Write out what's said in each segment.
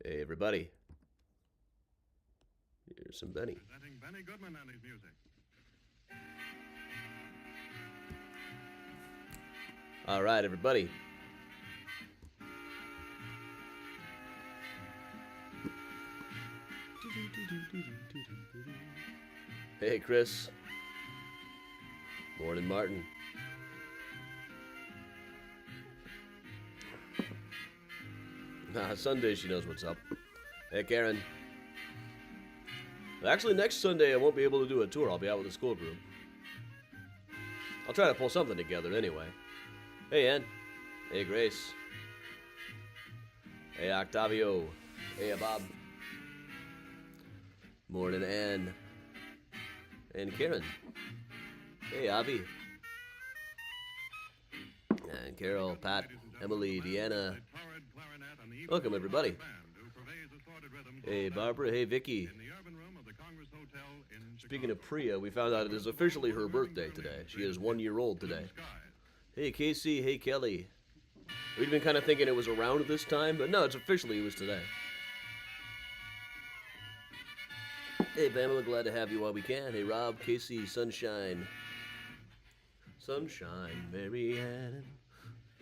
Hey, everybody. Here's some Benny. Presenting Benny Goodman and his music. All right, everybody. Hey, Chris. Morning, Martin. Sunday she knows what's up. Hey, Karen. Actually, next Sunday I won't be able to do a tour. I'll be out with the school group. I'll try to pull something together anyway. Hey, Ann. Hey, Grace. Hey, Octavio. Hey, Bob. Morning, Ann. And Karen. Hey, Avi. And Carol, Pat, Emily, Deanna. Welcome, everybody. Hey, Barbara. Hey, Vicky. Speaking of Priya, we found out it is officially her birthday today. She is 1 year old today. Hey, Casey. Hey, Kelly. We'd been kind of thinking it was around this time, but no, it was today. Hey, Pamela, glad to have you while we can. Hey, Rob, Casey, Sunshine. Sunshine, Mary Ann.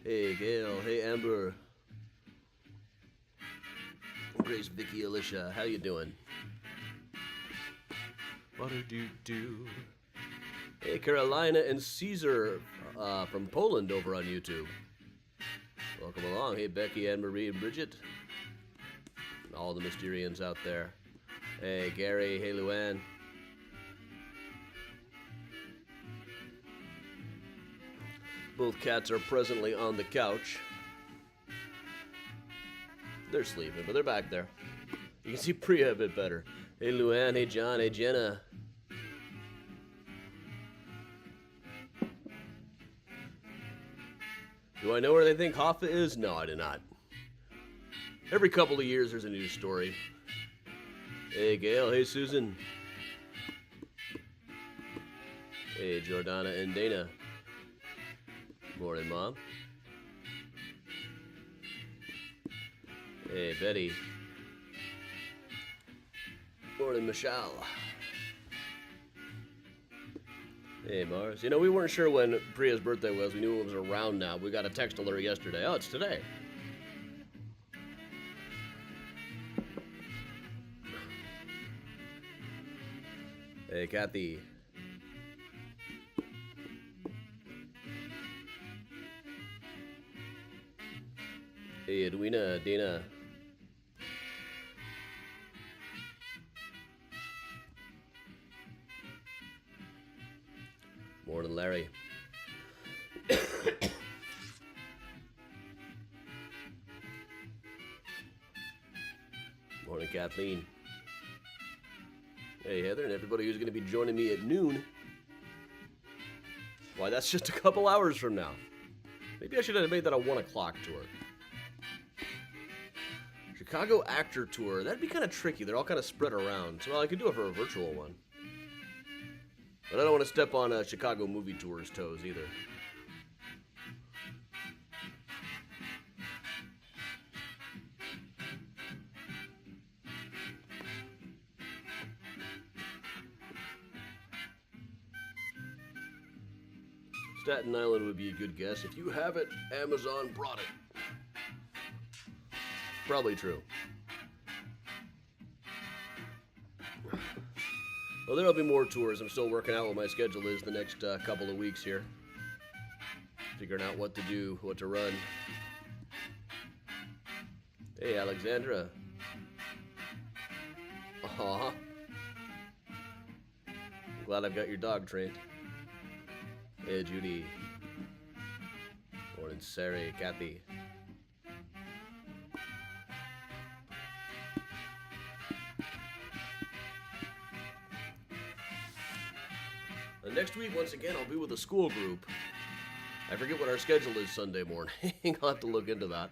Hey, Gail. Hey, Amber. Grace, Vicky, Alicia. How you doing? What do? Hey, Carolina and Caesar from Poland over on YouTube. Welcome along. Hey, Becky, Anne Marie, and Bridget. And all the Mysterians out there. Hey, Gary. Hey, Luann. Both cats are presently on the couch. They're sleeping, but they're back there. You can see Priya a bit better. Hey, Luann. Hey, John. Hey, Jenna. Do I know where they think Hoffa is? No, I do not. Every couple of years, there's a new story. Hey, Gail. Hey, Susan. Hey, Jordana and Dana. Morning, Mom. Hey, Betty. Morning, Michelle. Hey, Mars. You know, we weren't sure when Priya's birthday was. We knew it was around now. We got a text alert yesterday. Oh, it's today. Hey, Kathy. Hey, Edwina, Dana. Morning, Larry. Morning, Kathleen. Hey, Heather, and everybody who's going to be joining me at noon. Why, that's just a couple hours from now. Maybe I should have made that a 1 o'clock tour. Chicago actor tour. That'd be kind of tricky. They're all kind of spread around. So I could do it for a virtual one. But I don't want to step on Chicago movie tour's toes either. Staten Island would be a good guess. If you have it, Amazon brought it. Probably true. Well, there'll be more tours. I'm still working out what my schedule is the next couple of weeks here. Figuring out what to do, what to run. Hey, Alexandra. Aw. I'm glad I've got your dog trained. Hey, Judy. Morning, Sarah, Kathy. Next week, once again, I'll be with a school group. I forget what our schedule is Sunday morning. I'll have to look into that.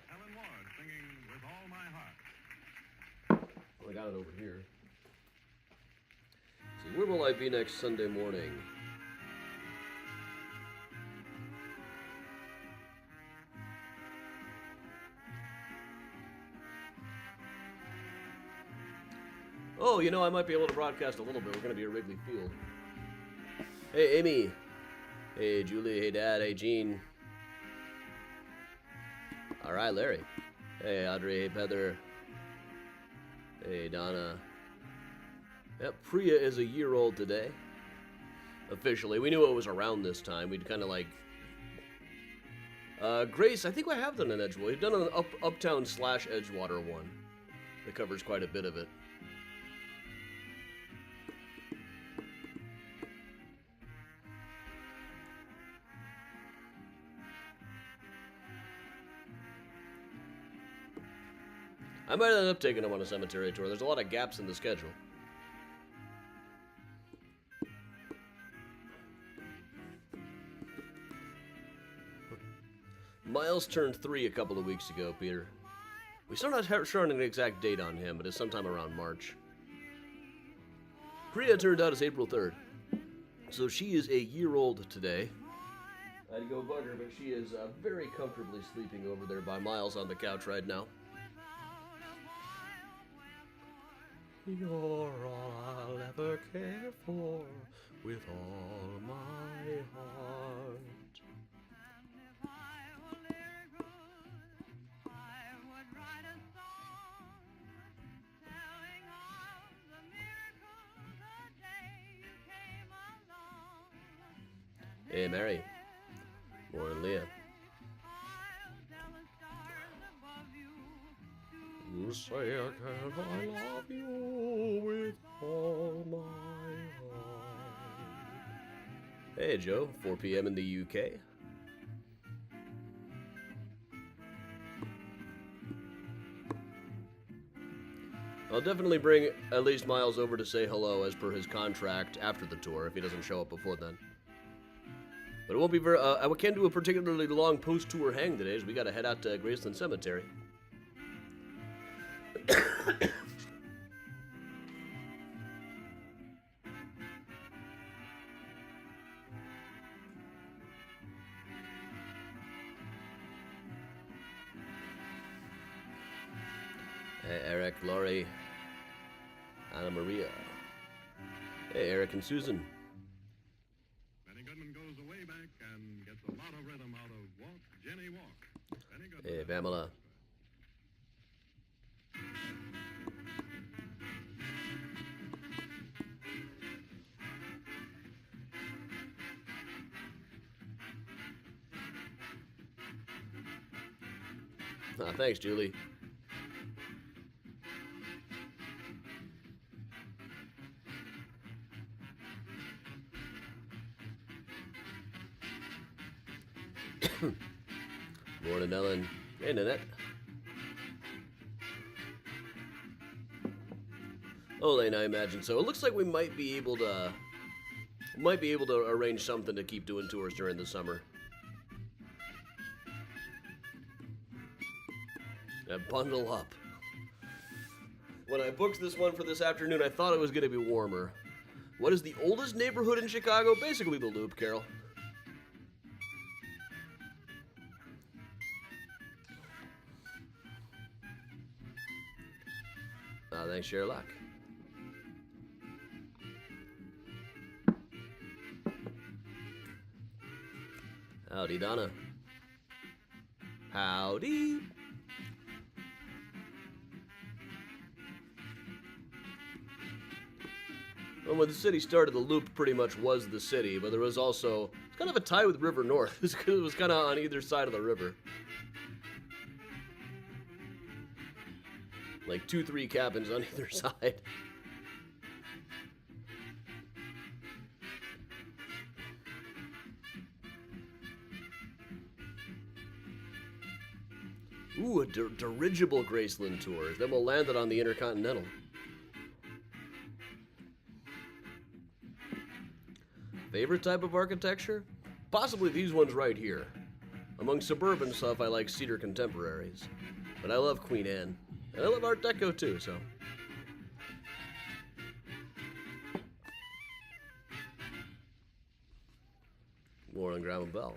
Well, I got it over here. See, where will I be next Sunday morning? Oh, you know, I might be able to broadcast a little bit. We're going to be at Wrigley Field. Hey, Amy. Hey, Julie. Hey, Dad. Hey, Gene. All right, Larry. Hey, Audrey. Hey, Heather. Hey, Donna. Yep, Priya is a year old today. Officially. We knew it was around this time. We'd kind of like... Grace, I think I have done an Edgewater. We've done an Uptown / Edgewater one. That covers quite a bit of it. I might end up taking him on a cemetery tour. There's a lot of gaps in the schedule. Miles turned 3 a couple of weeks ago, Peter. We're still not sure on an exact date on him, but it's sometime around March. Priya turned out as April 3rd. So she is a year old today. I'd go bug her, but she is very comfortably sleeping over there by Miles on the couch right now. You're all I'll ever care for with all my heart. Hey, Mary. Morning, Leah. You say again, I love you with all my heart. Hey, Joe. 4 p.m. in the UK. I'll definitely bring at least Miles over to say hello as per his contract after the tour if he doesn't show up before then. But it won't be very... I can't do a particularly long post-tour hang today, as we got to head out to Graceland Cemetery. Hey, Eric, Laurie, Anna Maria. Hey, Eric and Susan. And gets a lot of rhythm out of Walk, Jenny, Walk. Hey, Pamela. Thanks, Julie. Morning, Ellen. Hey, Nanette. Oh, Lane, I imagine so. It looks like we might be able to arrange something to keep doing tours during the summer. Bundle up. When I booked this one for this afternoon, I thought it was going to be warmer. What is the oldest neighborhood in Chicago? Basically the Loop, Carol. Thanks, Sherlock. Howdy, Donna. Howdy. Well, when the city started, the Loop pretty much was the city, but there was also it's kind of a tie with River North. It was kind of on either side of the river. Like 2-3 cabins on either side. Ooh, a dirigible Graceland tour. Then we'll land it on the Intercontinental. Favorite type of architecture? Possibly these ones right here. Among suburban stuff, I like Cedar Contemporaries. But I love Queen Anne. And I love Art Deco too, so. More on Graham and Bell.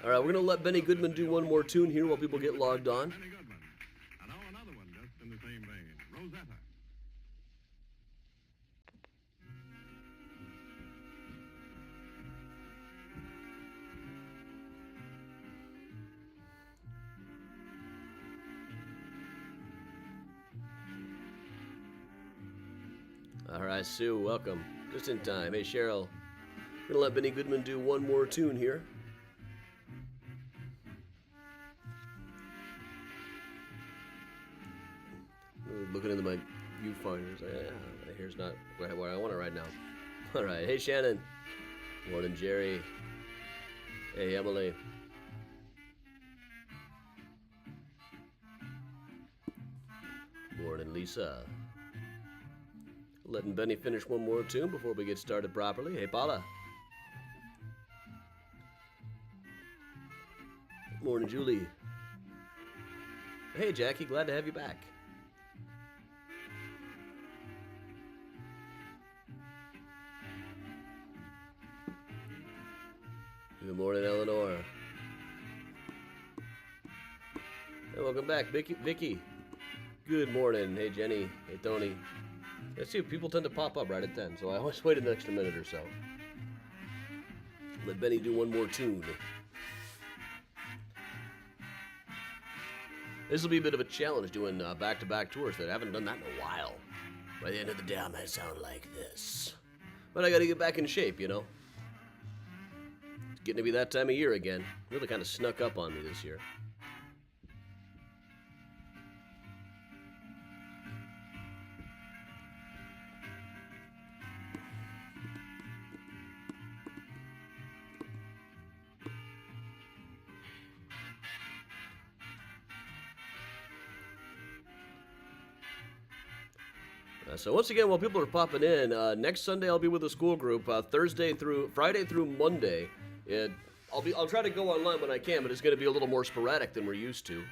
Alright, we're going to let Benny Goodman do one more tune here while people get logged on. Benny Goodman. And now another one just in the same vein. Rosetta. All right, Sue, welcome. Just in time. Hey, Cheryl. Gonna let Benny Goodman do one more tune here. Looking into my viewfinders. Here's not where I want it right now. All right. Hey, Shannon. Morning, Jerry. Hey, Emily. Morning, Lisa. Letting Benny finish one more tune before we get started properly. Hey, Paula. Morning, Julie. Hey, Jackie. Glad to have you back. Good morning, Eleanor. Hey, welcome back, Vicky. Good morning. Hey, Jenny. Hey, Tony. Let's see, people tend to pop up right at 10, so I always wait an extra minute or so. Let Benny do one more tune. This will be a bit of a challenge doing back-to-back tours that I haven't done that in a while. By the end of the day, I might sound like this. But I gotta get back in shape, you know? It's getting to be that time of year again. Really kind of snuck up on me this year. So once again, while people are popping in, next Sunday I'll be with a school group. Friday through Monday. I'll try to go online when I can, but it's going to be a little more sporadic than we're used to.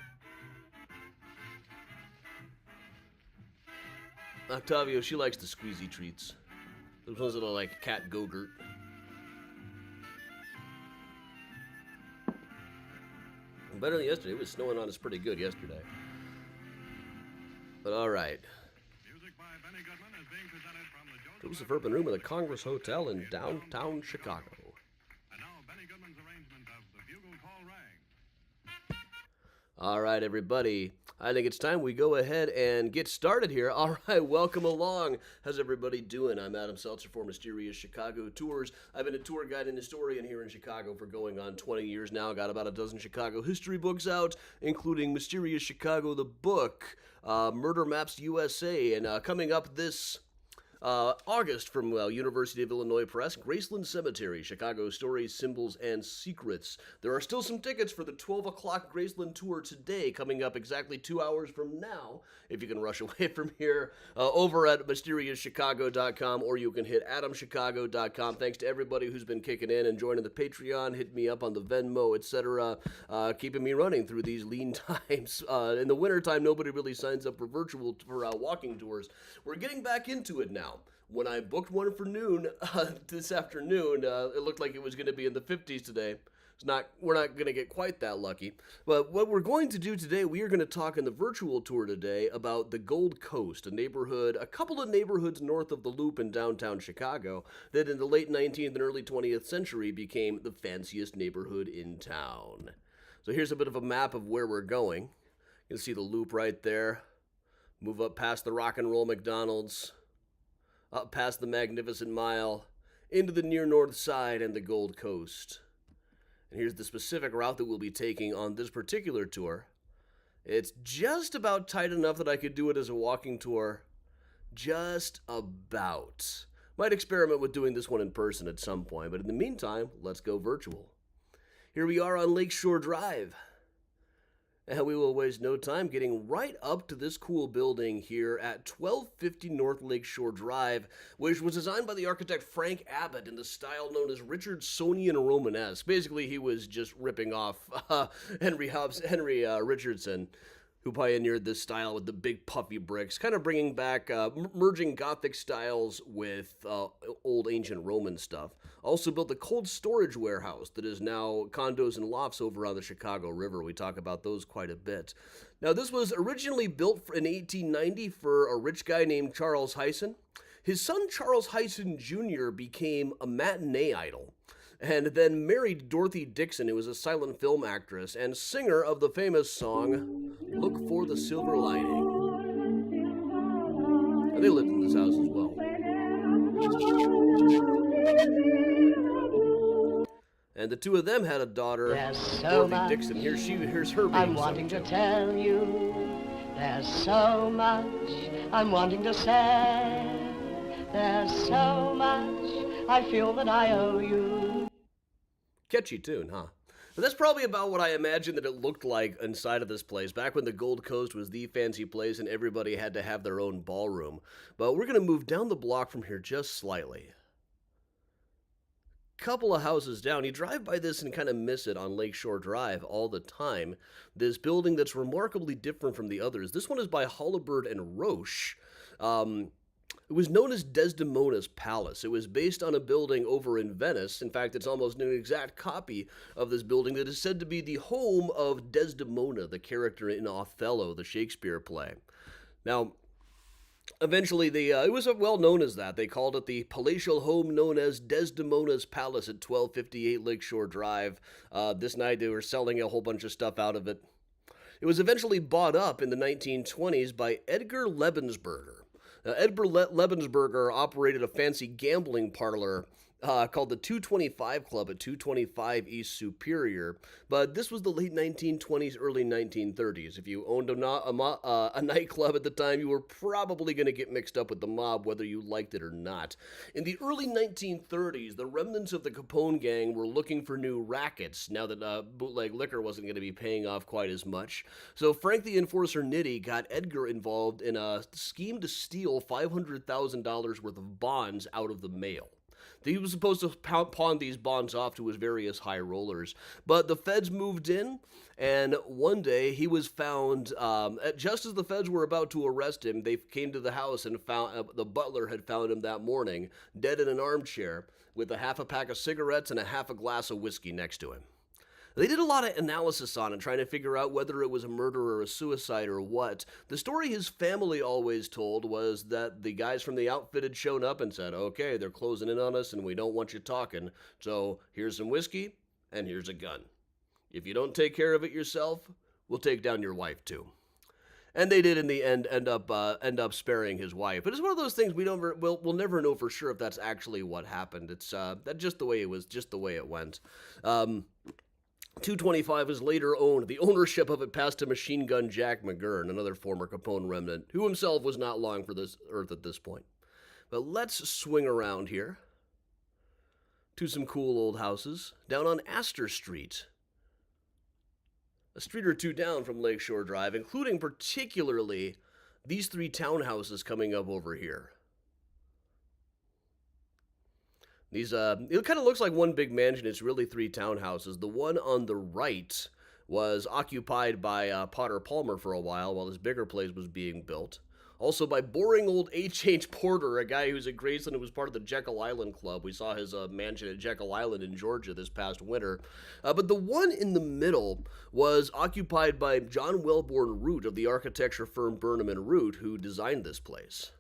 Octavio, she likes the squeezy treats. Those ones that are like cat go-gurt. Better than yesterday. It was snowing on us pretty good yesterday. But all right. Joseph Urban Room at the Congress Hotel in downtown Chicago. And now Benny Goodman's arrangement of The Bugle Call Rang. All right, everybody. I think it's time we go ahead and get started here. All right, welcome along. How's everybody doing? I'm Adam Seltzer for Mysterious Chicago Tours. I've been a tour guide and historian here in Chicago for going on 20 years now. Got about a dozen Chicago history books out, including Mysterious Chicago, the book, Murder Maps USA, and coming up this August from University of Illinois Press, Graceland Cemetery, Chicago Stories, Symbols, and Secrets. There are still some tickets for the 12 o'clock Graceland tour today, coming up exactly 2 hours from now, if you can rush away from here, over at mysteriouschicago.com, or you can hit adamchicago.com. Thanks to everybody who's been kicking in and joining the Patreon, hit me up on the Venmo, etc., keeping me running through these lean times. In the wintertime, nobody really signs up for walking tours. We're getting back into it now. When I booked one for noon this afternoon, it looked like it was going to be in the 50s today. We're not going to get quite that lucky. But what we're going to do today, we are going to talk in the virtual tour today about the Gold Coast, a couple of neighborhoods north of the Loop in downtown Chicago that in the late 19th and early 20th century became the fanciest neighborhood in town. So here's a bit of a map of where we're going. You can see the Loop right there. Move up past the Rock and Roll McDonald's. Up past the Magnificent Mile, into the near north side and the Gold Coast. And here's the specific route that we'll be taking on this particular tour. It's just about tight enough that I could do it as a walking tour. Just about. Might experiment with doing this one in person at some point, but in the meantime, let's go virtual. Here we are on Lakeshore Drive. And we will waste no time getting right up to this cool building here at 1250 North Lakeshore Drive, which was designed by the architect Frank Abbott in the style known as Richardsonian Romanesque. Basically, he was just ripping off Henry Richardson, who pioneered this style with the big puffy bricks, kind of bringing back, merging Gothic styles with old ancient Roman stuff. Also built the cold storage warehouse that is now condos and lofts over on the Chicago River. We talk about those quite a bit. Now, this was originally built in 1890 for a rich guy named Charles Hyson. His son, Charles Hyson Jr., became a matinee idol, and then married Dorothy Dixon, who was a silent film actress and singer of the famous song, Look for the Silver Lining. And they lived in this house as well. And the two of them had a daughter, There's so Dorothy much Dixon. Here's her being I'm sung wanting to to. tell you. There's so much I'm wanting to say. There's so much I feel that I owe you. Catchy tune, huh? But that's probably about what I imagine that it looked like inside of this place, back when the Gold Coast was the fancy place and everybody had to have their own ballroom. But we're going to move down the block from here just slightly. Couple of houses down, you drive by this and kind of miss it on Lakeshore Drive all the time. This building that's remarkably different from the others. This one is by Hollibird and Roche. It was known as Desdemona's Palace. It was based on a building over in Venice. In fact, it's almost an exact copy of this building that is said to be the home of Desdemona, the character in Othello, the Shakespeare play. Now, eventually, it was well known as that. They called it the palatial home known as Desdemona's Palace at 1258 Lakeshore Drive. This night, they were selling a whole bunch of stuff out of it. It was eventually bought up in the 1920s by Edgar Lebensberger. Edgar Lebensberger operated a fancy gambling parlor called the 225 Club at 225 East Superior, but this was the late 1920s, early 1930s. If you owned a nightclub at the time, you were probably going to get mixed up with the mob, whether you liked it or not. In the early 1930s, the remnants of the Capone gang were looking for new rackets, now that bootleg liquor wasn't going to be paying off quite as much. So Frank the Enforcer Nitti got Edgar involved in a scheme to steal $500,000 worth of bonds out of the mail. He was supposed to pawn these bonds off to his various high rollers, but the feds moved in, and one day he was found, just as the feds were about to arrest him, they came to the house and found, the butler had found him that morning, dead in an armchair, with a half a pack of cigarettes and a half a glass of whiskey next to him. They did a lot of analysis on it, trying to figure out whether it was a murder or a suicide or what. The story his family always told was that the guys from the outfit had shown up and said, okay, they're closing in on us and we don't want you talking, so here's some whiskey and here's a gun. If you don't take care of it yourself, we'll take down your wife too. And they did in the end end up sparing his wife. But it's one of those things we'll never know for sure if that's actually what happened. It's that just the way it was, just the way it went. 225 was later owned. The ownership of it passed to Machine Gun Jack McGurn, another former Capone remnant, who himself was not long for this earth at this point. But let's swing around here to some cool old houses down on Aster Street. A street or two down from Lakeshore Drive, including particularly these three townhouses coming up over here. These, it kind of looks like one big mansion. It's really three townhouses. The one on the right was occupied by Potter Palmer for a while this bigger place was being built. Also by boring old H.H. Porter, a guy who's at Graceland who was part of the Jekyll Island Club. We saw his mansion at Jekyll Island in Georgia this past winter. But the one in the middle was occupied by John Wellborn Root of the architecture firm Burnham and Root, who designed this place.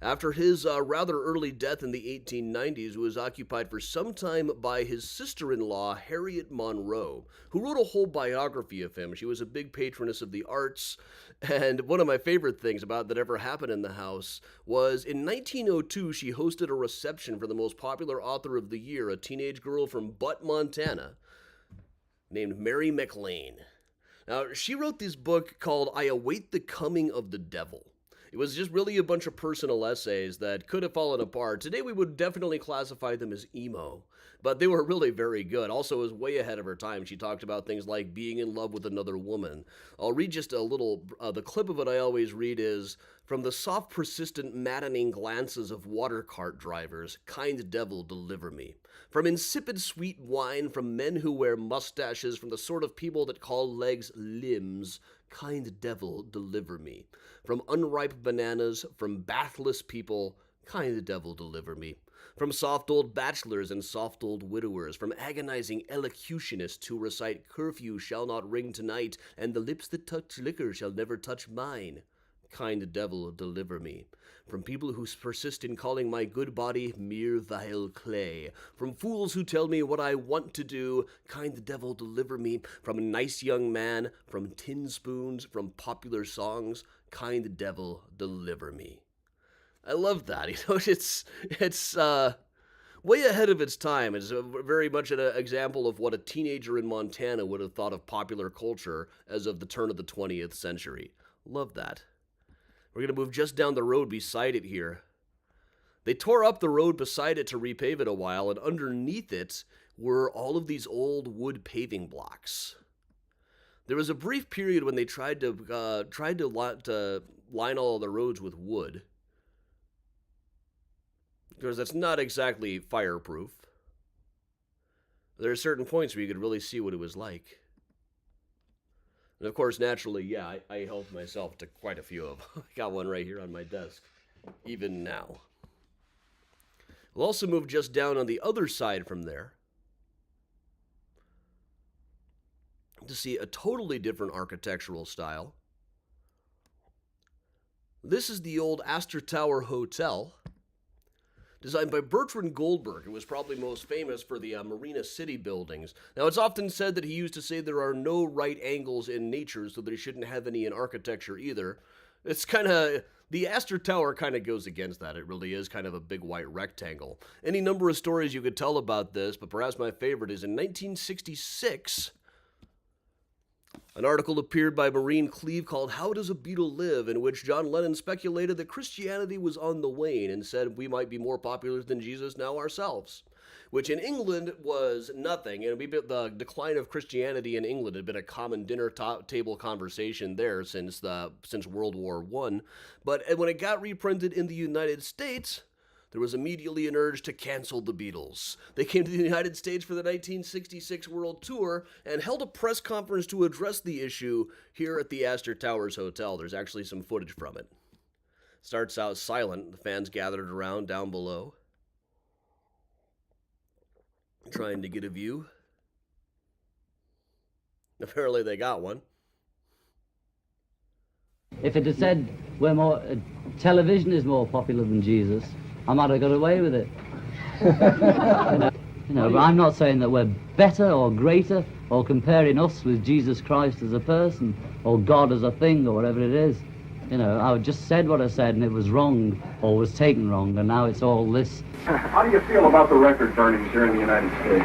After his rather early death in the 1890s, it was occupied for some time by his sister-in-law, Harriet Monroe, who wrote a whole biography of him. She was a big patroness of the arts, and one of my favorite things about that ever happened in the house was in 1902, she hosted a reception for the most popular author of the year, a teenage girl from Butte, Montana, named Mary McLean. Now, she wrote this book called I Await the Coming of the Devil. It was just really a bunch of personal essays that could have fallen apart. Today we would definitely classify them as emo, but they were really very good. Also, it was way ahead of her time. She talked about things like being in love with another woman. I'll read just a little, the clip of it I always read is, from the soft, persistent, maddening glances of water cart drivers, kind devil, deliver me. From insipid sweet wine, from men who wear mustaches, from the sort of people that call legs limbs, kind devil, deliver me. From unripe bananas, from bathless people, kind devil, deliver me. From soft old bachelors and soft old widowers, from agonizing elocutionists who recite curfew shall not ring tonight, and the lips that touch liquor shall never touch mine. Kind devil, deliver me. From people who persist in calling my good body mere vile clay. From fools who tell me what I want to do, kind devil, deliver me. From a nice young man, from tin spoons, from popular songs, kind devil, deliver me. I love that. It's way ahead of its time. It's very much an example of what a teenager in Montana would have thought of popular culture as of the turn of the 20th century. Love that. We're going to move just down the road beside it here. They tore up the road beside it to repave it a while, and underneath it were all of these old wood paving blocks. There was a brief period when they tried to line all of the roads with wood, because that's not exactly fireproof. There are certain points where you could really see what it was like. And of course, naturally, yeah, I helped myself to quite a few of them. I got one right here on my desk, even now. We'll also move just down on the other side from there to see a totally different architectural style. This is the old Aster Tower Hotel, designed by Bertrand Goldberg, who was probably most famous for the Marina City buildings. Now, it's often said that he used to say there are no right angles in nature, so there shouldn't have any in architecture either. It's kind of, the Aster Tower kind of goes against that. It really is kind of a big white rectangle. Any number of stories you could tell about this, but perhaps my favorite is in 1966, an article appeared by Maureen Cleave called How Does a Beetle Live?, in which John Lennon speculated that Christianity was on the wane and said we might be more popular than Jesus now ourselves, which in England was nothing. And the decline of Christianity in England had been a common dinner table conversation there since World War I. But when it got reprinted in the United States, there was immediately an urge to cancel the Beatles. They came to the United States for the 1966 World Tour and held a press conference to address the issue here at the Aster Towers Hotel. There's actually some footage from it. Starts out silent. The fans gathered around down below, trying to get a view. Apparently they got one. If it had said television is more popular than Jesus, I might have got away with it. But I'm not saying that we're better or greater or comparing us with Jesus Christ as a person or God as a thing or whatever it is. I just said what I said and it was wrong or was taken wrong, and now it's all this. How do you feel about the record burnings here in the United States?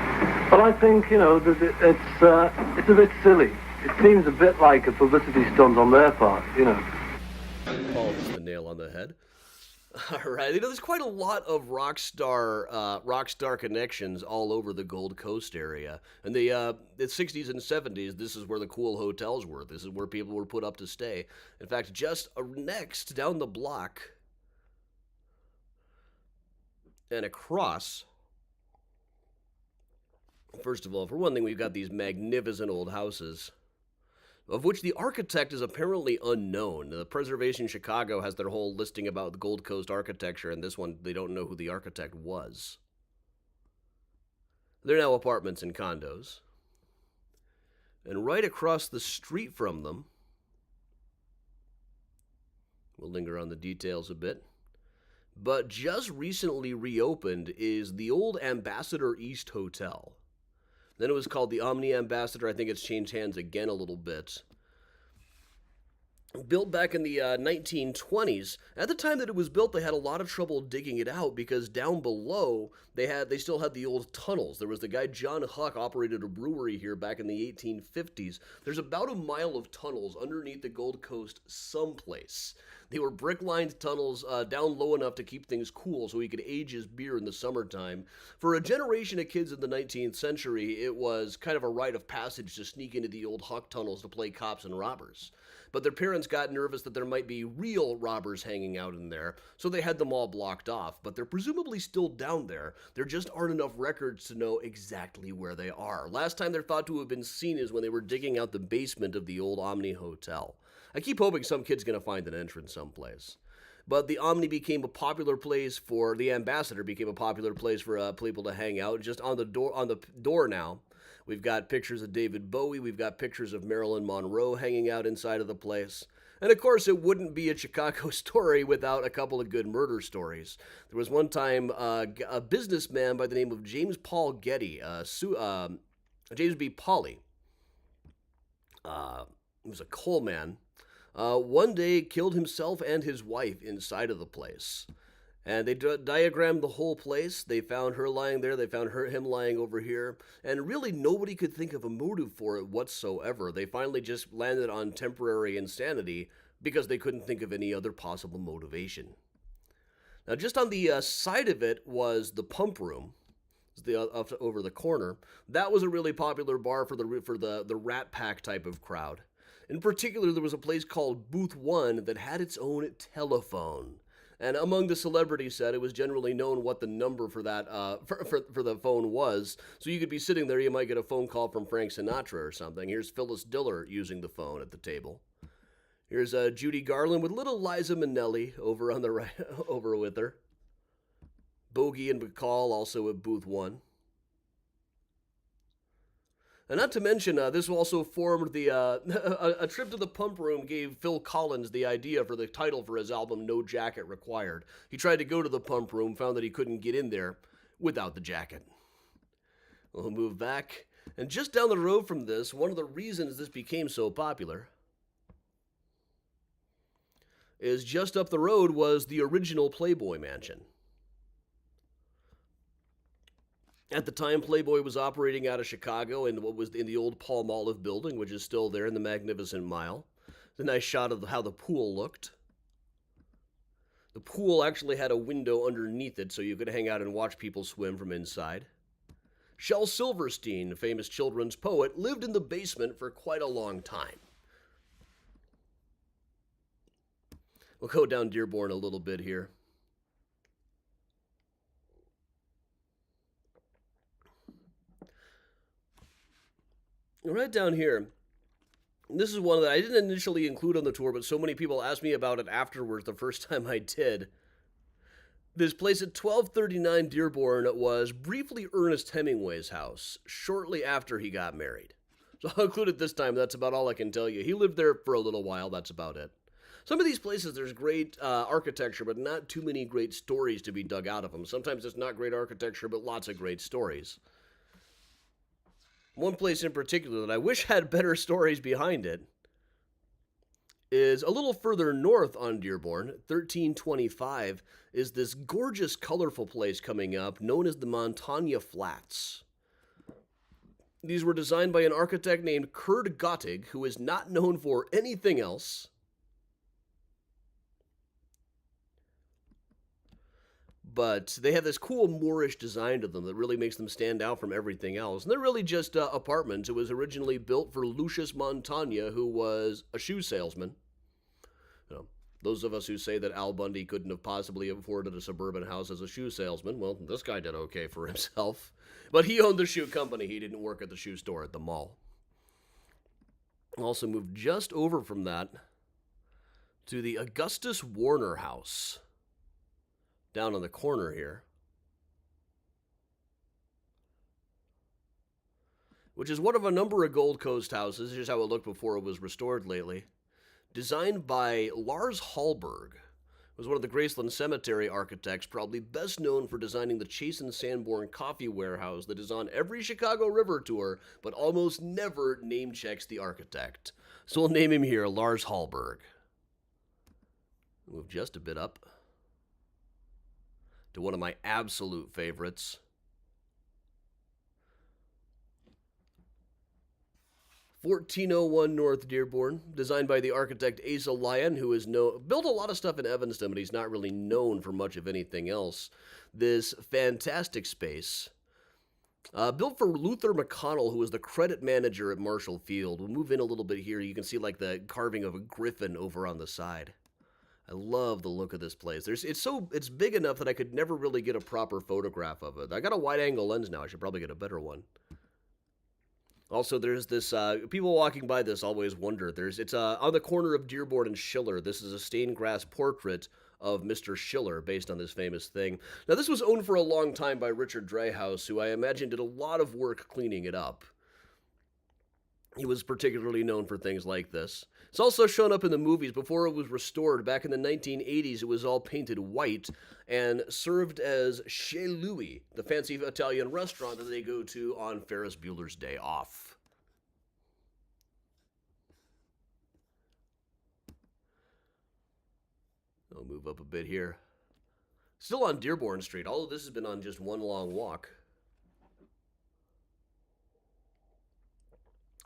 Well, I think, it's a bit silly. It seems a bit like a publicity stunt on their part, Paul hits the nail on the head. All right, there's quite a lot of rock star connections all over the Gold Coast area. In the 60s and 70s, this is where the cool hotels were. This is where people were put up to stay. In fact, just next down the block and across, first of all, for one thing, we've got these magnificent old houses, of which the architect is apparently unknown. The Preservation Chicago has their whole listing about the Gold Coast architecture, and this one, they don't know who the architect was. They're now apartments and condos. And right across the street from them, we'll linger on the details a bit, but just recently reopened is the old Ambassador East Hotel. Then it was called the Omni Ambassador. I think it's changed hands again a little bit. Built back in the 1920s. At the time that it was built, they had a lot of trouble digging it out because down below, they still had the old tunnels. There was the guy John Huck operated a brewery here back in the 1850s. There's about a mile of tunnels underneath the Gold Coast someplace. They were brick-lined tunnels down low enough to keep things cool so he could age his beer in the summertime. For a generation of kids in the 19th century, it was kind of a rite of passage to sneak into the old Huck tunnels to play cops and robbers. But their parents got nervous that there might be real robbers hanging out in there, so they had them all blocked off. But they're presumably still down there. There just aren't enough records to know exactly where they are. Last time they're thought to have been seen is when they were digging out the basement of the old Omni Hotel. I keep hoping some kid's going to find an entrance someplace. But the Omni became a popular place for, the Ambassador became a popular place for people to hang out. Just on the door now, we've got pictures of David Bowie. We've got pictures of Marilyn Monroe hanging out inside of the place. And of course, it wouldn't be a Chicago story without a couple of good murder stories. There was one time a businessman by the name of James Paul Getty, James B. Pauley, he was a coal man, one day killed himself and his wife inside of the place. And they diagrammed the whole place. They found her lying there. They found him lying over here. And really, nobody could think of a motive for it whatsoever. They finally just landed on temporary insanity because they couldn't think of any other possible motivation. Now, just on the side of it was the pump room, over the corner. That was a really popular bar for the Rat Pack type of crowd. In particular, there was a place called Booth 1 that had its own telephone. And among the celebrity set, it was generally known what the number for that for the phone was. So you could be sitting there, you might get a phone call from Frank Sinatra or something. Here's Phyllis Diller using the phone at the table. Here's Judy Garland with little Liza Minnelli over on the right, over with her. Bogey and Bacall also at Booth 1. And not to mention, this also formed the a trip to the pump room gave Phil Collins the idea for the title for his album, No Jacket Required. He tried to go to the pump room, found that he couldn't get in there without the jacket. We'll move back. And just down the road from this, one of the reasons this became so popular is just up the road was the original Playboy Mansion. At the time, Playboy was operating out of Chicago in what was in the old Palmolive building, which is still there in the Magnificent Mile. It's a nice shot of how the pool looked. The pool actually had a window underneath it, so you could hang out and watch people swim from inside. Shel Silverstein, a famous children's poet, lived in the basement for quite a long time. We'll go down Dearborn a little bit here. Right down here, this is one that I didn't initially include on the tour, but so many people asked me about it afterwards the first time I did. This place at 1239 Dearborn was briefly Ernest Hemingway's house, shortly after he got married. So I'll include it this time, that's about all I can tell you. He lived there for a little while, that's about it. Some of these places, there's great architecture, but not too many great stories to be dug out of them. Sometimes it's not great architecture, but lots of great stories. One place in particular that I wish had better stories behind it is a little further north on Dearborn. 1325 is this gorgeous, colorful place coming up known as the Montagna Flats. These were designed by an architect named Kurt Gottig, who is not known for anything else. But they have this cool Moorish design to them that really makes them stand out from everything else. And they're really just apartments. It was originally built for Lucius Montagna, who was a shoe salesman. You know, those of us who say that Al Bundy couldn't have possibly afforded a suburban house as a shoe salesman, well, this guy did okay for himself. But he owned the shoe company. He didn't work at the shoe store at the mall. Also moved just over from that to the Augustus Warner House, down on the corner here, which is one of a number of Gold Coast houses. Here's how it looked before it was restored lately. Designed by Lars Hallberg, who was one of the Graceland Cemetery architects, probably best known for designing the Chase and Sanborn Coffee Warehouse that is on every Chicago River tour, but almost never name checks the architect. So we'll name him here, Lars Hallberg. Move just a bit up to one of my absolute favorites. 1401 North Dearborn, designed by the architect Asa Lyon, who is built a lot of stuff in Evanston, but he's not really known for much of anything else. This fantastic space, built for Luther McConnell, who was the credit manager at Marshall Field. We'll move in a little bit here. You can see like the carving of a griffin over on the side. I love the look of this place. It's big enough that I could never really get a proper photograph of it. I got a wide-angle lens now. I should probably get a better one. Also, there's this, people walking by this always wonder. It's on the corner of Dearborn and Schiller. This is a stained glass portrait of Mr. Schiller based on this famous thing. Now, this was owned for a long time by Richard Dreyhouse, who I imagine did a lot of work cleaning it up. He was particularly known for things like this. It's also shown up in the movies. Before it was restored, back in the 1980s, it was all painted white and served as Chez Louis, the fancy Italian restaurant that they go to on Ferris Bueller's Day Off. I'll move up a bit here. Still on Dearborn Street. All of this has been on just one long walk.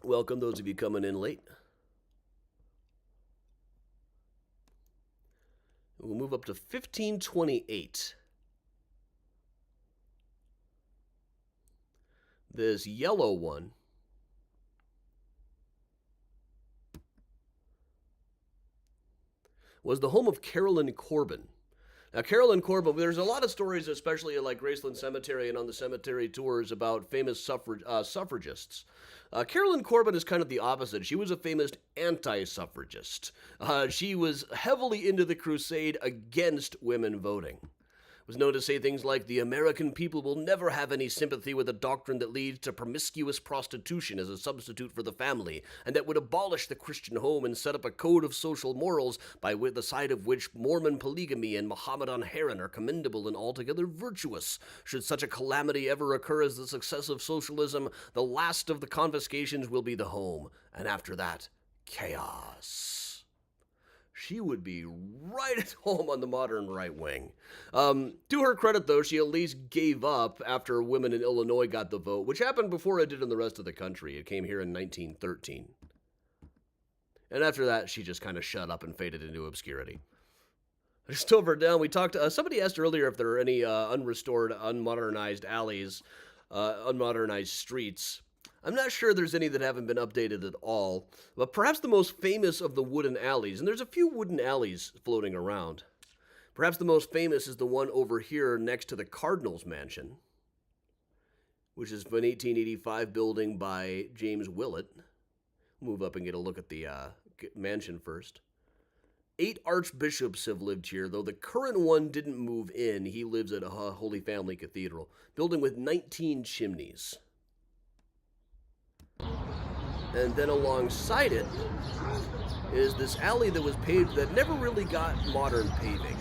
Welcome those of you coming in late. We'll move up to 1528. This yellow one was the home of Carolyn Corbin. Now, Carolyn Corbin, there's a lot of stories, especially at like Graceland Cemetery and on the cemetery tours, about famous suffragists. Carolyn Corbin is kind of the opposite. She was a famous anti-suffragist. She was heavily into the crusade against women voting. Was known to say things like, the American people will never have any sympathy with a doctrine that leads to promiscuous prostitution as a substitute for the family, and that would abolish the Christian home and set up a code of social morals by the side of which Mormon polygamy and Mohammedan harem are commendable and altogether virtuous. Should such a calamity ever occur as the success of socialism, the last of the confiscations will be the home, and after that, chaos. She would be right at home on the modern right wing. To her credit, though, she at least gave up after women in Illinois got the vote, which happened before it did in the rest of the country. It came here in 1913. And after that, she just kind of shut up and faded into obscurity. Just over down, we talked to, somebody asked earlier if there are any unrestored, unmodernized alleys, unmodernized streets. I'm not sure there's any that haven't been updated at all, but perhaps the most famous of the wooden alleys, and there's a few wooden alleys floating around. Perhaps the most famous is the one over here next to the Cardinal's Mansion, which is an 1885 building by James Willett. Move up and get a look at the mansion first. 8 archbishops have lived here, though the current one didn't move in. He lives at Holy Family Cathedral, building with 19 chimneys. And then alongside it is this alley that was paved that never really got modern paving.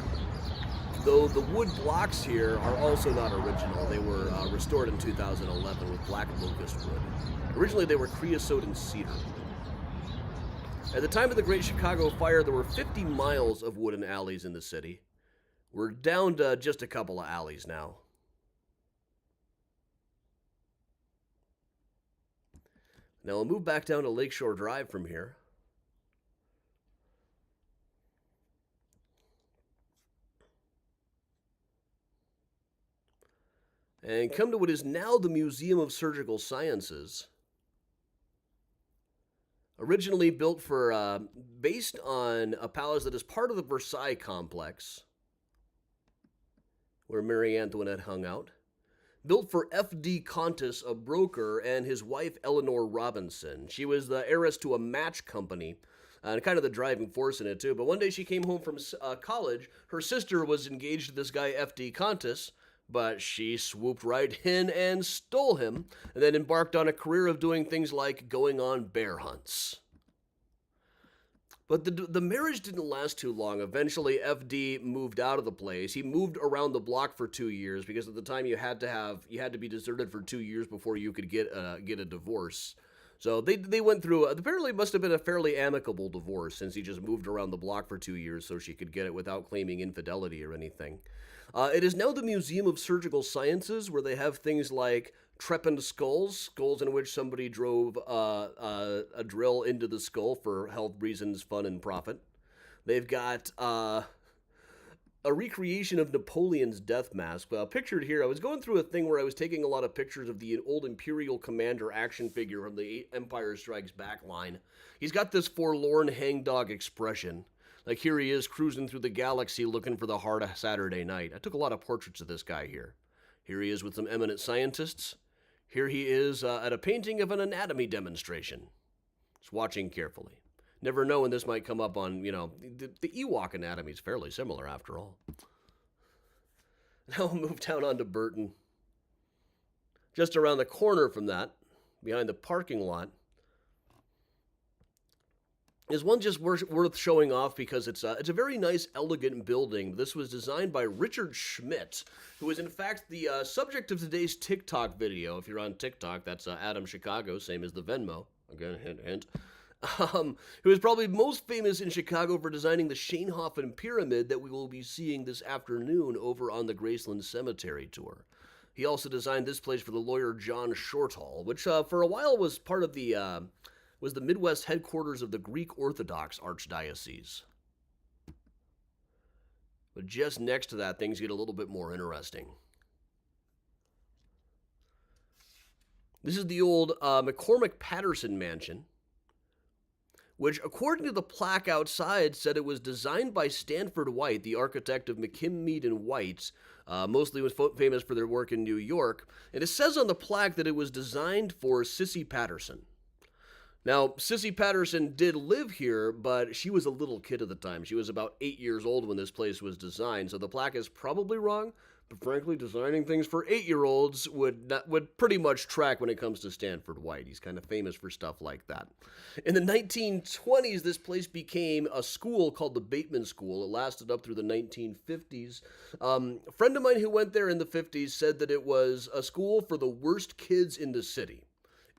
Though the wood blocks here are also not original. They were restored in 2011 with black locust wood. Originally they were creosote and cedar. At the time of the Great Chicago Fire, there were 50 miles of wooden alleys in the city. We're down to just a couple of alleys now. Now we'll move back down to Lakeshore Drive from here. And come to what is now the Museum of Surgical Sciences. Originally built for, based on a palace that is part of the Versailles complex, where Marie Antoinette hung out. Built for F.D. Contis, a broker, and his wife Eleanor Robinson. She was the heiress to a match company, and kind of the driving force in it too. But one day she came home from college. Her sister was engaged to this guy F.D. Contis, but she swooped right in and stole him, and then embarked on a career of doing things like going on bear hunts. But the marriage didn't last too long. Eventually, FD moved out of the place. He moved around the block for 2 years because at the time you had to be deserted for 2 years before you could get a divorce. So they went through. Apparently, it must have been a fairly amicable divorce since he just moved around the block for 2 years so she could get it without claiming infidelity or anything. It is now the Museum of Surgical Sciences, where they have things like trepanned skulls in which somebody drove a drill into the skull for health reasons, fun, and profit. They've got a recreation of Napoleon's death mask. Pictured here, I was going through a thing where I was taking a lot of pictures of the old Imperial Commander action figure from the Empire Strikes Back line. He's got this forlorn hangdog expression. Like here he is cruising through the galaxy looking for the heart of Saturday night. I took a lot of portraits of this guy here. Here he is with some eminent scientists. Here he is at a painting of an anatomy demonstration. Just watching carefully. Never know when this might come up on, the Ewok anatomy is fairly similar after all. Now we'll move down onto Burton. Just around the corner from that, behind the parking lot, is one just worth showing off because it's a very nice, elegant building. This was designed by Richard Schmidt, who is in fact the subject of today's TikTok video. If you're on TikTok, that's Adam Chicago, same as the Venmo. Again, hint, hint. who is probably most famous in Chicago for designing the Shanehoffen Pyramid that we will be seeing this afternoon over on the Graceland Cemetery tour. He also designed this place for the lawyer John Shortall, which for a while was part of the Midwest headquarters of the Greek Orthodox Archdiocese. But just next to that, things get a little bit more interesting. This is the old McCormick Patterson mansion, which, according to the plaque outside, said it was designed by Stanford White, the architect of McKim, Mead, and White, mostly was famous for their work in New York. And it says on the plaque that it was designed for Sissy Patterson. Now, Sissy Patterson did live here, but she was a little kid at the time. She was about 8 years old when this place was designed, so the plaque is probably wrong. But frankly, designing things for 8-year-olds would pretty much track when it comes to Stanford White. He's kind of famous for stuff like that. In the 1920s, this place became a school called the Bateman School. It lasted up through the 1950s. A friend of mine who went there in the 50s said that it was a school for the worst kids in the city.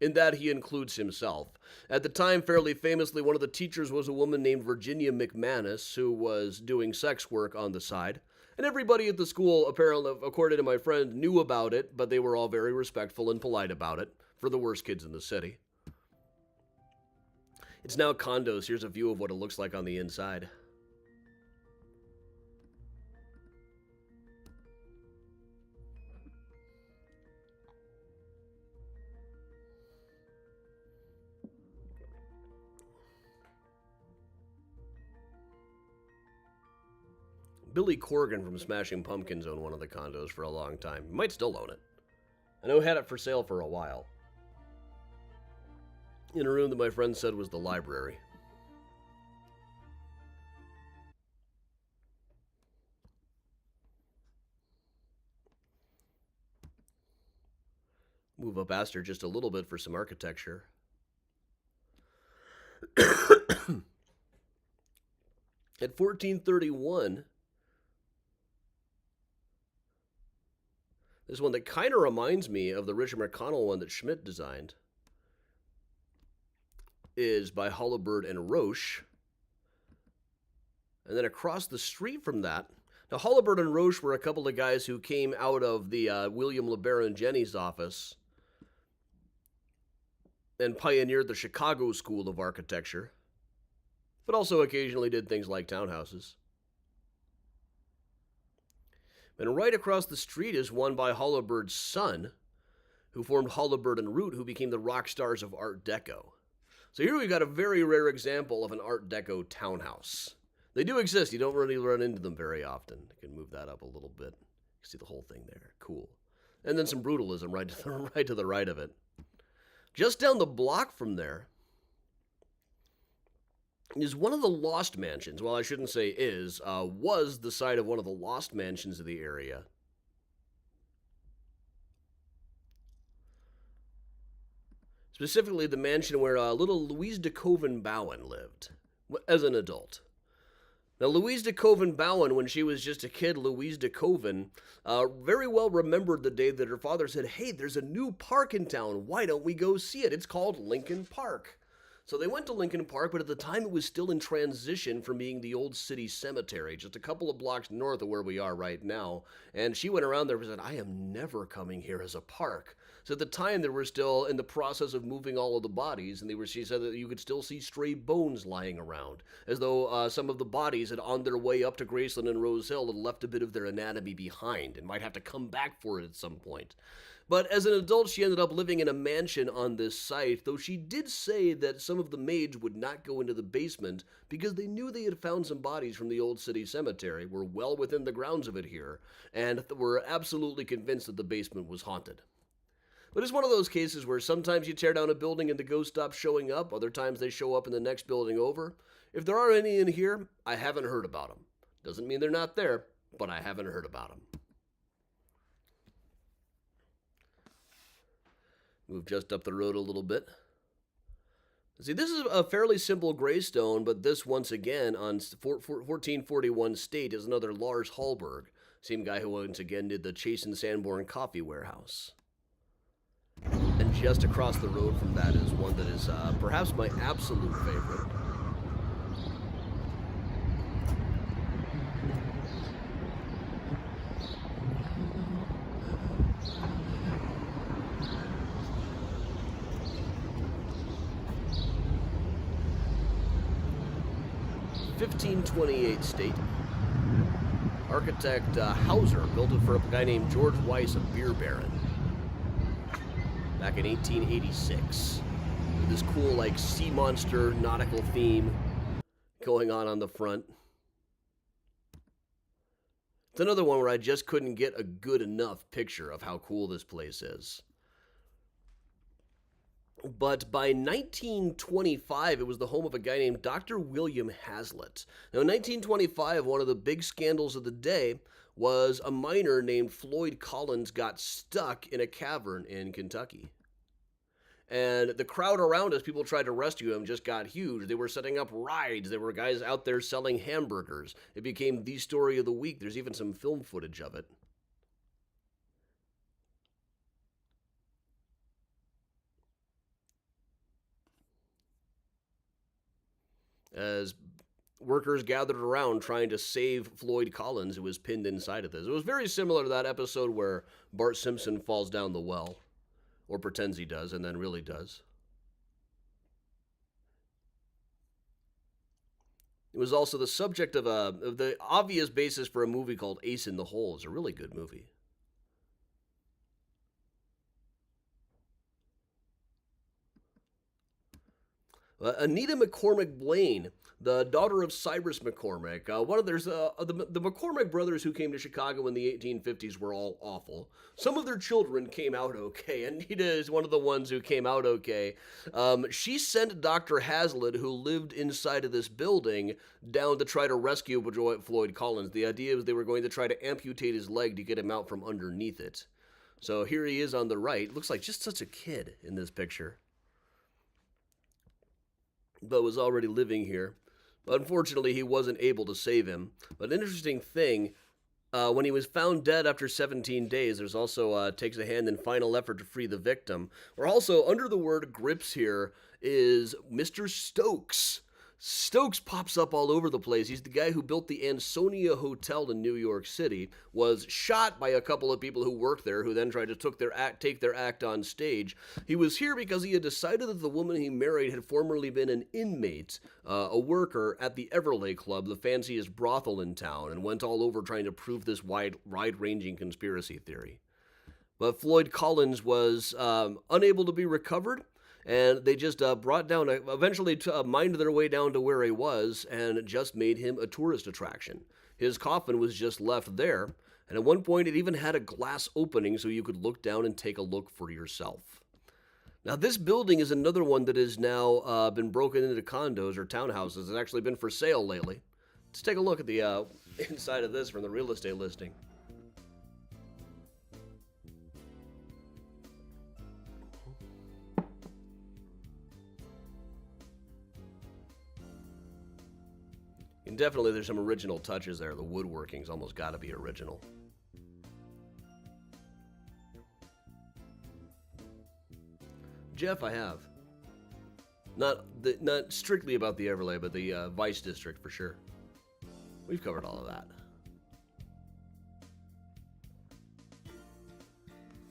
In that, he includes himself. At the time, fairly famously, one of the teachers was a woman named Virginia McManus, who was doing sex work on the side. And everybody at the school, apparently, according to my friend, knew about it, but they were all very respectful and polite about it, for the worst kids in the city. It's now condos. Here's a view of what it looks like on the inside. Billy Corgan from Smashing Pumpkins owned one of the condos for a long time. He might still own it. I know he had it for sale for a while. In a room that my friend said was the library. Move up Aster just a little bit for some architecture. At 1431, this one that kind of reminds me of the Richard McConnell one that Schmidt designed is by Hollibird and Roche. And then across the street from that, now Hollibird and Roche were a couple of guys who came out of the William LeBaron Jennings office and pioneered the Chicago School of Architecture, but also occasionally did things like townhouses. And right across the street is one by Hollibird's son, who formed Hollibird and Root, who became the rock stars of Art Deco. So here we've got a very rare example of an Art Deco townhouse. They do exist. You don't really run into them very often. I can move that up a little bit. You can see the whole thing there. Cool. And then some brutalism right to the right of it. Just down the block from there is one of the lost mansions. Well, I shouldn't say is, was the site of one of the lost mansions of the area. Specifically, the mansion where little Louise de Koven Bowen lived as an adult. Now, Louise de Koven Bowen, when she was just a kid, Louise de Koven, very well remembered the day that her father said, "Hey, there's a new park in town. Why don't we go see it? It's called Lincoln Park." So they went to Lincoln Park, but at the time it was still in transition from being the old city cemetery, just a couple of blocks north of where we are right now. And she went around there and said, "I am never coming here as a park." So at the time, they were still in the process of moving all of the bodies, and she said that you could still see stray bones lying around, as though some of the bodies had, on their way up to Graceland and Rose Hill, had left a bit of their anatomy behind and might have to come back for it at some point. But as an adult, she ended up living in a mansion on this site, though she did say that some of the maids would not go into the basement because they knew they had found some bodies from the old city cemetery, were well within the grounds of it here, and were absolutely convinced that the basement was haunted. But it's one of those cases where sometimes you tear down a building and the ghost stops showing up, other times they show up in the next building over. If there are any in here, I haven't heard about them. Doesn't mean they're not there, but I haven't heard about them. Move just up the road a little bit. See, this is a fairly simple gravestone, but this, once again, on 1441 State, is another Lars Hallberg, same guy who once again did the Chase and Sanborn Coffee Warehouse. And just across the road from that is one that is perhaps my absolute favorite. (1528) State. Architect Hauser built it for a guy named George Weiss, a beer baron, back in 1886. With this cool, like, sea monster nautical theme going on the front. It's another one where I just couldn't get a good enough picture of how cool this place is. But by 1925, it was the home of a guy named Dr. William Hazlitt. Now, in 1925, one of the big scandals of the day was a miner named Floyd Collins got stuck in a cavern in Kentucky. And the crowd around us, people tried to rescue him, just got huge. They were setting up rides. There were guys out there selling hamburgers. It became the story of the week. There's even some film footage of it. As workers gathered around trying to save Floyd Collins, who was pinned inside of this. It was very similar to that episode where Bart Simpson falls down the well, or pretends he does, and then really does. It was also the subject of the obvious basis for a movie called Ace in the Hole. It's a really good movie. Anita McCormick Blaine, the daughter of Cyrus McCormick. The McCormick brothers who came to Chicago in the 1850s were all awful. Some of their children came out okay. Anita is one of the ones who came out okay. She sent Dr. Hazlitt, who lived inside of this building, down to try to rescue Floyd Collins. The idea was they were going to try to amputate his leg to get him out from underneath it. So here he is on the right. Looks like just such a kid in this picture, but was already living here. Unfortunately, he wasn't able to save him. But an interesting thing, when he was found dead after 17 days, there's also takes a hand in final effort to free the victim. Or also, under the word grips here is Mr. Stokes. Stokes pops up all over the place. He's the guy who built the Ansonia Hotel in New York City, was shot by a couple of people who worked there, who then tried to take their act on stage. He was here because he had decided that the woman he married had formerly been an inmate, a worker at the Everleigh Club, the fanciest brothel in town, and went all over trying to prove this wide-ranging conspiracy theory. But Floyd Collins was unable to be recovered, and they just eventually mined their way down to where he was and just made him a tourist attraction. His coffin was just left there, and at one point it even had a glass opening so you could look down and take a look for yourself. Now, this building is another one that has now been broken into condos or townhouses. It's actually been for sale lately. Let's take a look at the inside of this from the real estate listing. And definitely there's some original touches there. The woodworking's almost got to be original. Jeff, I have. Not strictly about the Everleigh, but the Vice District for sure. We've covered all of that.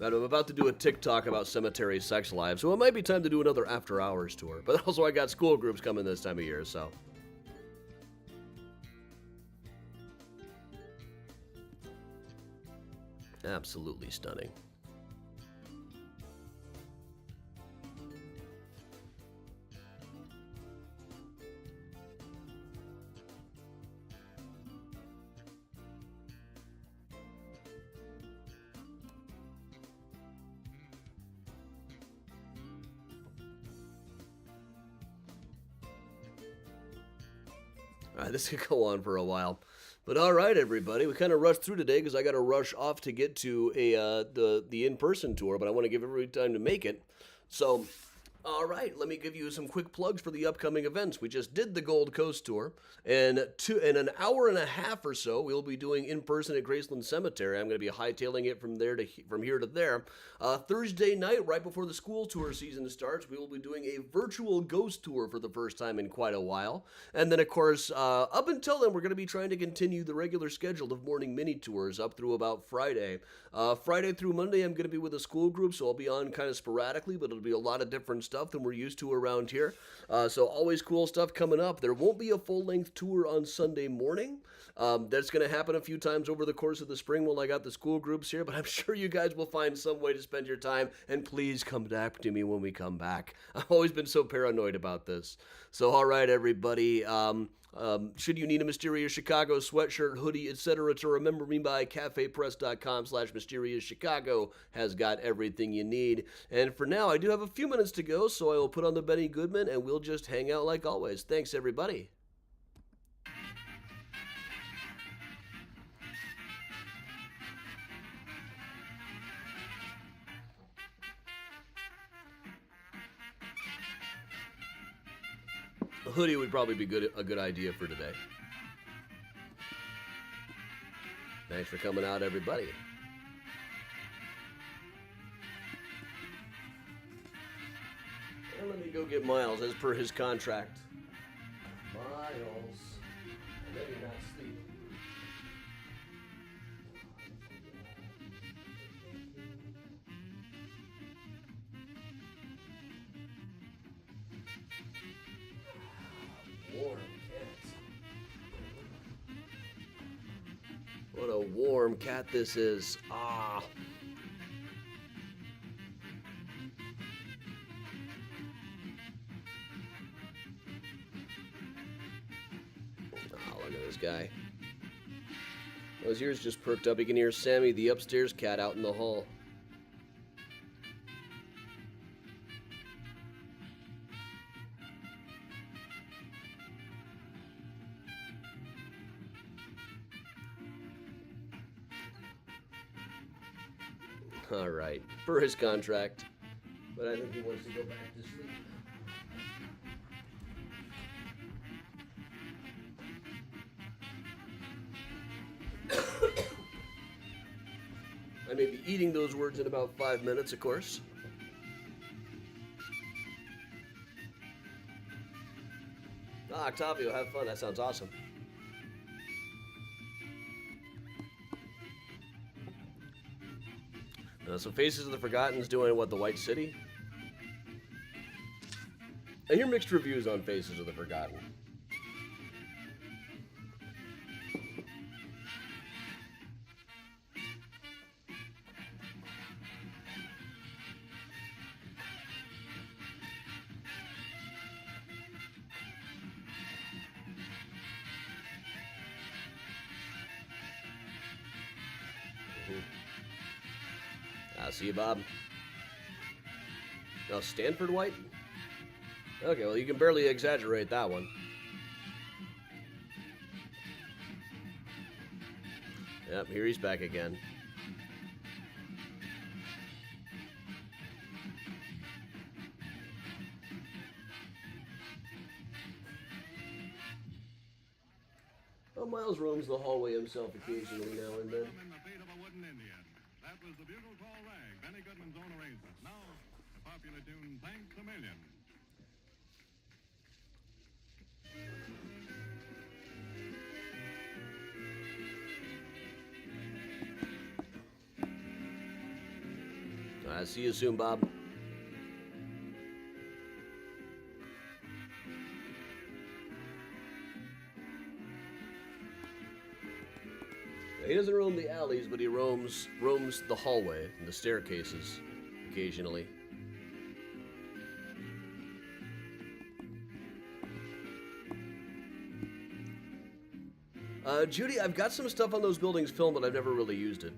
But I'm about to do a TikTok about cemetery sex lives, so it might be time to do another after hours tour. But also I got school groups coming this time of year, so. Absolutely stunning. All right, this could go on for a while. But all right, everybody, we kind of rushed through today because I got to rush off to get to the in-person tour, but I want to give everybody time to make it. So All right, let me give you some quick plugs for the upcoming events. We just did the Gold Coast tour, and in an hour and a half or so, we'll be doing in person at Graceland Cemetery. I'm going to be hightailing it from here to there. Thursday night, right before the school tour season starts, we will be doing a virtual ghost tour for the first time in quite a while. And then, of course, up until then, we're going to be trying to continue the regular schedule of morning mini tours up through about Friday. Friday through Monday, I'm going to be with a school group, so I'll be on kind of sporadically, but it'll be a lot of different stuff than we're used to around here. So always cool stuff coming up. There won't be a full-length tour on Sunday morning. That's going to happen a few times over the course of the spring while I got the school groups here, but I'm sure you guys will find some way to spend your time, and please come back to me when we come back. I've always been so paranoid about this. So all right, everybody. Should you need a Mysterious Chicago sweatshirt, hoodie, etc. to remember me by, cafepress.com/Mysterious Chicago has got everything you need. And for now, I do have a few minutes to go, so I will put on the Benny Goodman and we'll just hang out like always. Thanks, everybody. A hoodie would probably be a good idea for today. Thanks for coming out, everybody. And let me go get Miles as per his contract. Miles. I know you're not sleeping. Warm cat. What a warm cat this is. Ah. Oh, look at this guy. Those ears just perked up. You can hear Sammy, the upstairs cat, out in the hall. All right, for his contract, but I think he wants to go back to sleep. I may be eating those words in about 5 minutes, of course. Ah, Octavio, have fun. That sounds awesome. So Faces of the Forgotten's doing what, the White City? I hear mixed reviews on Faces of the Forgotten. I'll see you, Bob. Oh, Stanford White? Okay, well, you can barely exaggerate that one. Yep, here he's back again. Well, Miles roams the hallway himself occasionally now and then. In the fate of a wooden Indian. That was the bugle call rag, Benny Goodman's own arrangement. Now, the popular tune, Thanks a Million. I'll see you soon, Bob. He doesn't roam the alleys, but he roams the hallway and the staircases occasionally. Judy, I've got some stuff on those buildings filmed, but I've never really used it.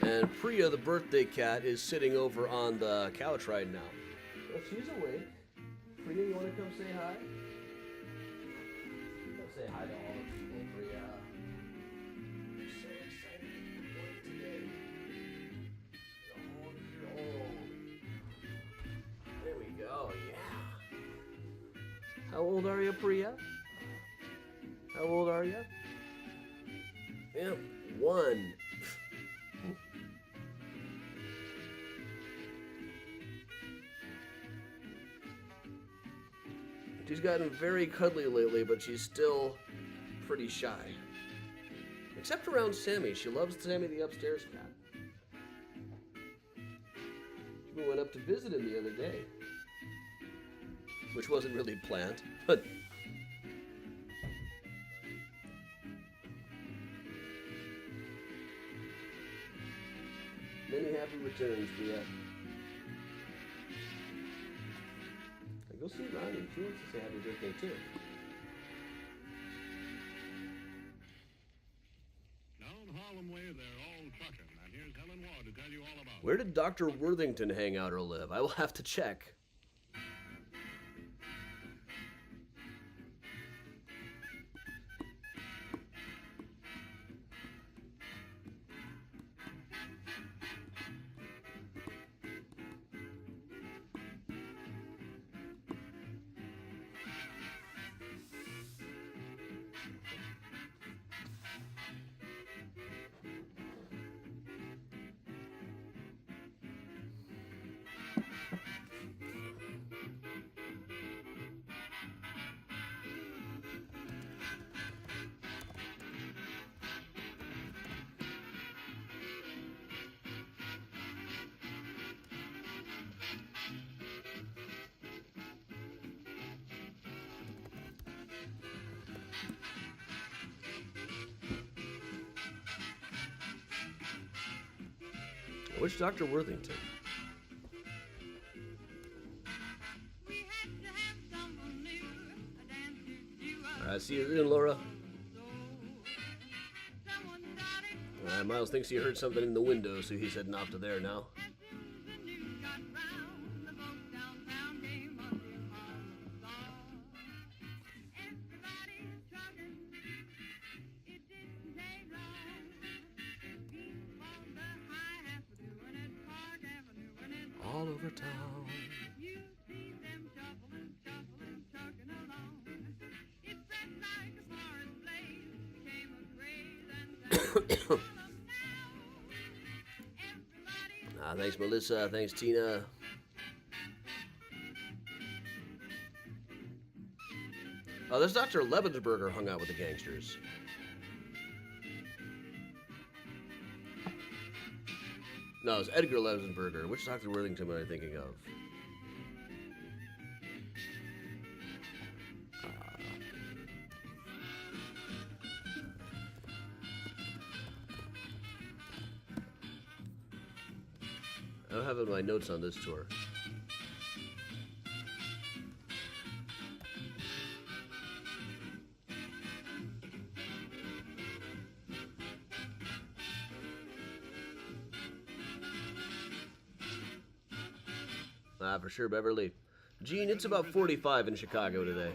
And Priya, the birthday cat, is sitting over on the couch right now. Well, she's awake. Priya, you want to come say hi? Come say hi to all the people, Priya. I'm so excited to be born today. How old are you, Priya? How old are you? Yep, 1. She's gotten very cuddly lately, but she's still pretty shy. Except around Sammy. She loves Sammy the upstairs cat. We went up to visit him the other day. Which wasn't really planned, but... Many happy returns, Priya. Go see Ronnie. She wants to say happy birthday, too. Down Harlem Way, they're all trucking. And here's Helen Ward to tell you all about it. Where did Dr. Worthington hang out or live? I will have to check. Which Dr. Worthington? Alright, see you then, Laura. Miles thinks he heard something in the window, so he's heading off to there now. All over town. Thanks, Melissa. Thanks, Tina. Oh, there's Dr. Lebensberger hung out with the gangsters. No, it's Edgar Lebensberger. Which Dr. Worthington am I thinking of? I don't have it in my notes on this tour. For sure, Beverly. Gene, it's about 45 in Chicago today.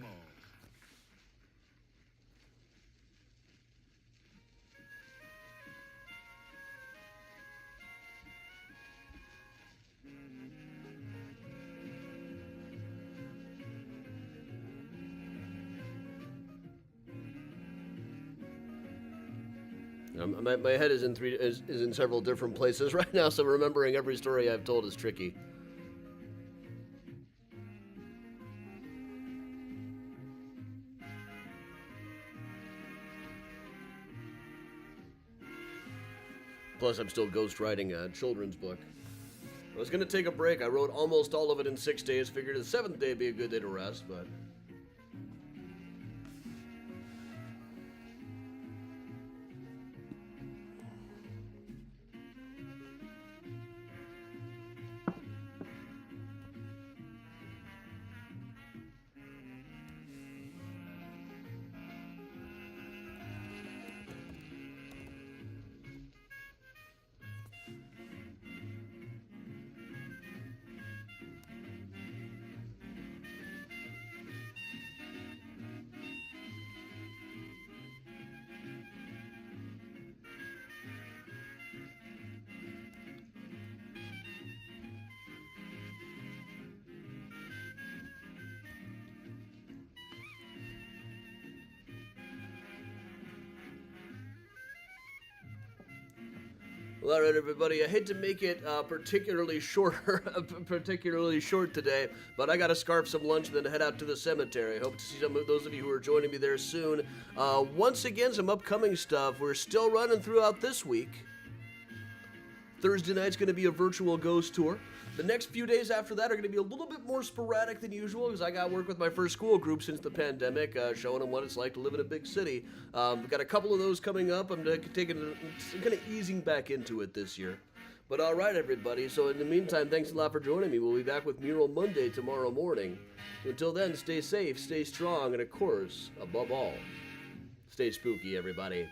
My head is in several different places right now, so remembering every story I've told is tricky. Plus, I'm still ghostwriting a children's book. I was going to take a break. I wrote almost all of it in 6 days. Figured the 7th day would be a good day to rest, but... Well, all right, everybody. I hate to make it particularly short today, but I got to scarf some lunch and then head out to the cemetery. I hope to see some of those of you who are joining me there soon. Once again, some upcoming stuff. We're still running throughout this week. Thursday night's going to be a virtual ghost tour. The next few days after that are going to be a little bit more sporadic than usual because I got to work with my first school group since the pandemic, showing them what it's like to live in a big city. We've got a couple of those coming up. I'm kind of easing back into it this year. But all right, everybody. So in the meantime, thanks a lot for joining me. We'll be back with Mural Monday tomorrow morning. So until then, stay safe, stay strong, and of course, above all, stay spooky, everybody.